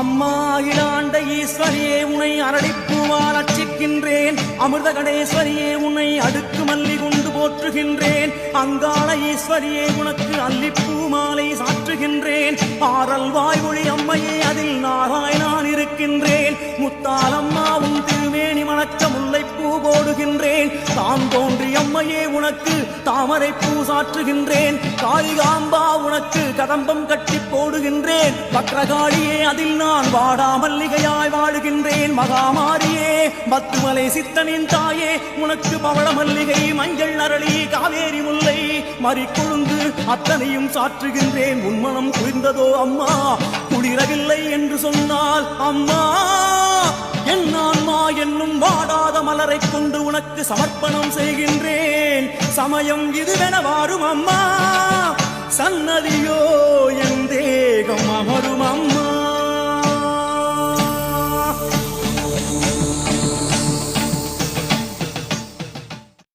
அம்மா அகிலாண்ட ஈஸ்வரியே உன்னை அரளிப்பூவால் அர்ச்சிக்கின்றேன். அமிர்த கடேஸ்வரியே உன்னை அடுக்கு மல்லி கொண்டு போற்றுகின்றேன். அங்காள ஈஸ்வரியே உனக்கு அல்லிப்பூ மாலை சாற்றுகின்றேன். ஆரல் வாய்மொழி அம்மையே அதில் நாராயணான் இருக்கின்றேன். முத்தாலம்மா உன் திருமேனி மணக்க முல்லைப்பூ போடுகின்றேன். தாம் தோன்றி அம்மையே உனக்கு தாமரை பூ சாற்றுகின்றேன். காளிகாம்பா உனக்கு கதம்பம் கட்டி போடுகின்றேன். வக்ரகாளியே அதில் நான் வாடா மல்லிகையாய் வாடுகின்றேன். மகாமாரியே பத்துமலை சித்தனின் தாயே உனக்கு பவள மல்லிகை மஞ்சள் அரளி காவேரி முல்லை மறிக்கொழுந்து அத்தனையும் சாற்றுகின்றேன். உன்மனம் குளிர்ந்ததோ அம்மா, குளிரவில்லை என்று சொன்னால் அம்மா என் ஆன்மா என்னும் வாடாத மலரை கொண்டு உனக்கு சமர்ப்பணம் செய்கின்றேன். சமயம் இதுவென வாரும் அம்மா, சன்னதியோ